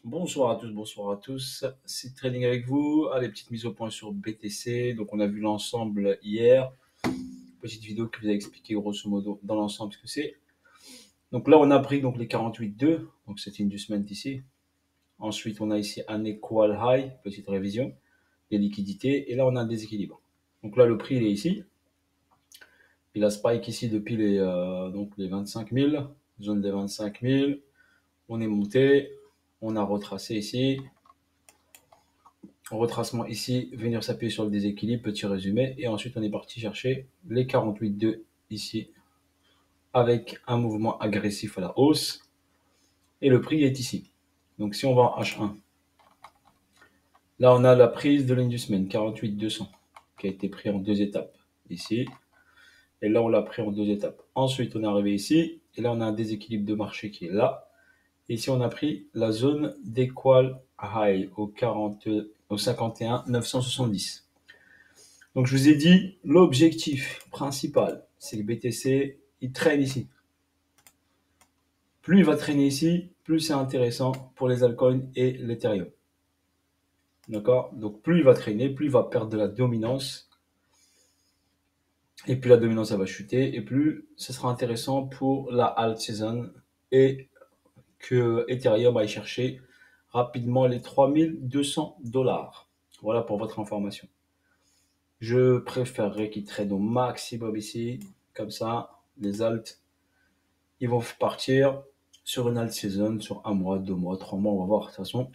Bonsoir à tous. C'est Trading avec vous. Allez, petite mise au point sur BTC. Donc, on a vu l'ensemble hier. Petite vidéo qui vous a expliqué grosso modo dans l'ensemble ce que c'est. Donc là, on a pris donc les 48,2. Donc, c'est inducement ici. Ensuite, on a ici un equal high, petite révision, les liquidités. Et là, on a un déséquilibre. Donc là, le prix, il est ici. Il a spike ici depuis les 25 000, zone des 25 000. On est monté. On a retracé ici. Retracement ici, venir s'appuyer sur le déséquilibre, petit résumé, et ensuite on est parti chercher les 48,2 ici, avec un mouvement agressif à la hausse, et le prix est ici. Donc si on va en H1, là on a la prise de l'inducement, 48,200, qui a été pris en deux étapes, ici, et là on l'a pris en deux étapes. Ensuite on est arrivé ici, et là on a un déséquilibre de marché qui est là, et ici on a pris la zone d'equal high au 51 970. Donc je vous ai dit, l'objectif principal, c'est que BTC, il traîne ici. Plus il va traîner ici, plus c'est intéressant pour les altcoins et l'Ethereum. D'accord? Donc plus il va traîner, plus il va perdre de la dominance. Et plus la dominance elle va chuter, et plus ce sera intéressant pour la alt season et que Ethereum aille chercher rapidement les 3200 $. Voilà pour votre information. Je préférerais qu'il traîne au maximum ici, comme ça, les alts, ils vont partir sur une alt season, sur un mois, 2 mois, 3 mois, on va voir. De toute façon,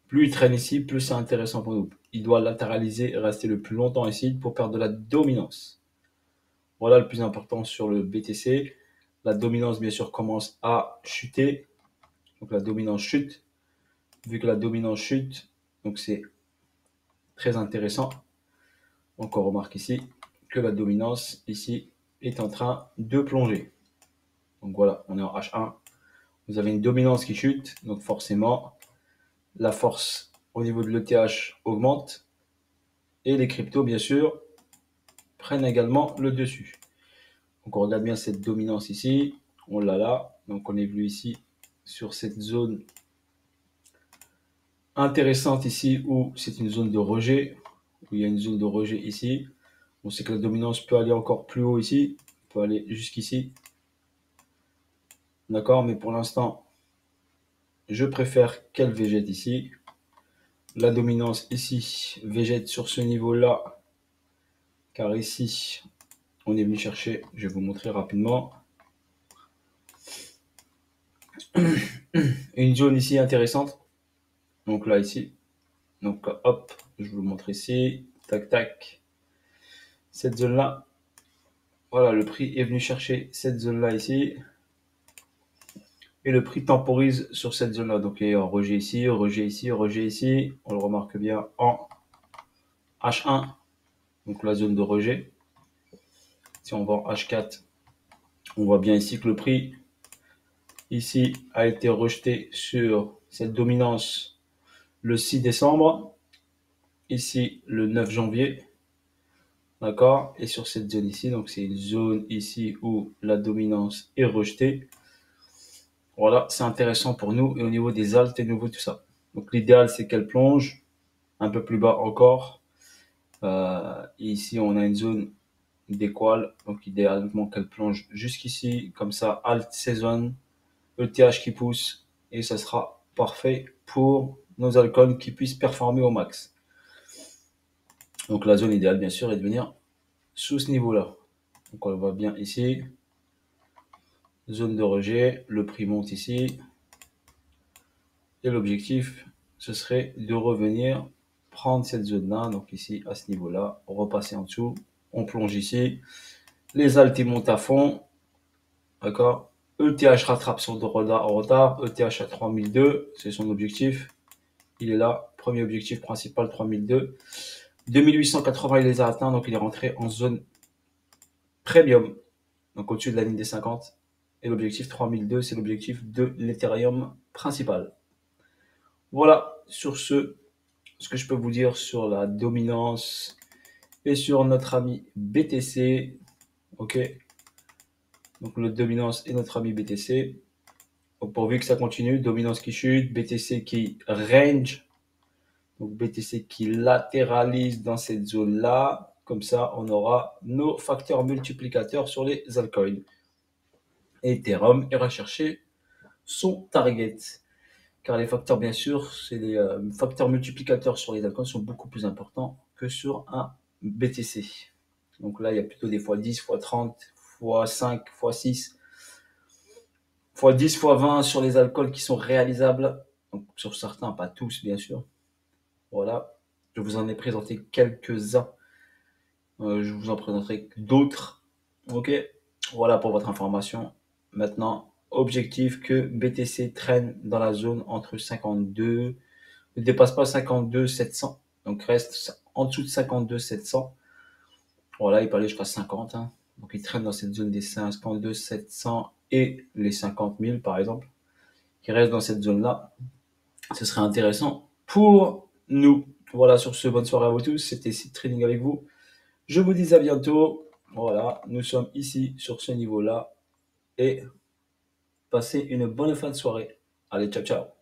plus il traîne ici, plus c'est intéressant pour nous. Il doit latéraliser et rester le plus longtemps ici pour perdre de la dominance. Voilà le plus important sur le BTC. La dominance, bien sûr, commence à chuter. Donc la dominance chute. Vu que la dominance chute, donc c'est très intéressant. Donc on remarque ici que la dominance ici est en train de plonger. Donc voilà, on est en H1. Vous avez une dominance qui chute, donc forcément, la force au niveau de l'ETH augmente. Et les cryptos, bien sûr, prennent également le dessus. Donc on regarde bien cette dominance ici. On l'a là. Donc on est venu ici sur cette zone intéressante ici où c'est une zone de rejet. Où il y a une zone de rejet ici. On sait que la dominance peut aller encore plus haut ici. Peut aller jusqu'ici. D'accord, mais pour l'instant, je préfère qu'elle végète ici. La dominance ici végète sur ce niveau-là, car ici, on est venu chercher, je vais vous montrer rapidement, une zone ici intéressante. Donc là, ici. Donc hop, je vous montre ici. Tac, tac. Cette zone-là. Voilà, le prix est venu chercher cette zone-là ici. Et le prix temporise sur cette zone-là. Donc il y a un rejet ici, rejet ici, rejet ici. On le remarque bien en H1. Donc la zone de rejet. Si on va en H4, on voit bien ici que le prix ici a été rejeté sur cette dominance le 6 décembre, ici le 9 janvier, d'accord, et sur cette zone ici, donc c'est une zone ici où la dominance est rejetée. Voilà, c'est intéressant pour nous, et au niveau des altes et nouveau tout ça. Donc l'idéal c'est qu'elle plonge un peu plus bas encore. Et ici on a une zone d'équal, donc idéalement qu'elle plonge jusqu'ici, comme ça, alt saison, ETH qui pousse, et ça sera parfait pour nos altcoins qui puissent performer au max. Donc la zone idéale, bien sûr, est de venir sous ce niveau-là. Donc on le voit bien ici. Zone de rejet, le prix monte ici. Et l'objectif, ce serait de revenir prendre cette zone-là, donc ici, à ce niveau-là, repasser en dessous. On plonge ici. Les altes montent à fond. D'accord. ETH rattrape son retard. ETH à 3002, c'est son objectif. Il est là. Premier objectif principal, 3002. 2880, il les a atteints, donc il est rentré en zone premium, donc au-dessus de la ligne des 50. Et l'objectif 3002, c'est l'objectif de l'Ethereum principal. Voilà sur ce que je peux vous dire sur la dominance et sur notre ami BTC. Ok. Donc notre dominance et notre ami BTC. Donc pourvu que ça continue, dominance qui chute, BTC qui range, donc BTC qui latéralise dans cette zone-là. Comme ça, on aura nos facteurs multiplicateurs sur les altcoins. Et Ethereum ira chercher son target. Car les facteurs, bien sûr, c'est les facteurs multiplicateurs sur les altcoins sont beaucoup plus importants que sur un BTC. Donc là, il y a plutôt des x10, x30, x5, x6, x10, x20 sur les alcools qui sont réalisables. Donc sur certains, pas tous, bien sûr. Voilà. Je vous en ai présenté quelques-uns. Je vous en présenterai d'autres. Ok. Voilà pour votre information. Maintenant, objectif que BTC traîne dans la zone entre 52, ne dépasse pas 52 700, donc reste en dessous de 52 700. Voilà, il peut aller jusqu'à 50, hein. Donc il traîne dans cette zone des 52 700 et les 50 000 par exemple, qui reste dans cette zone-là. Ce serait intéressant pour nous. Voilà, sur ce, bonne soirée à vous tous. C'était Seed Trading avec vous. Je vous dis à bientôt. Voilà, nous sommes ici sur ce niveau-là et passez une bonne fin de soirée. Allez, ciao, ciao.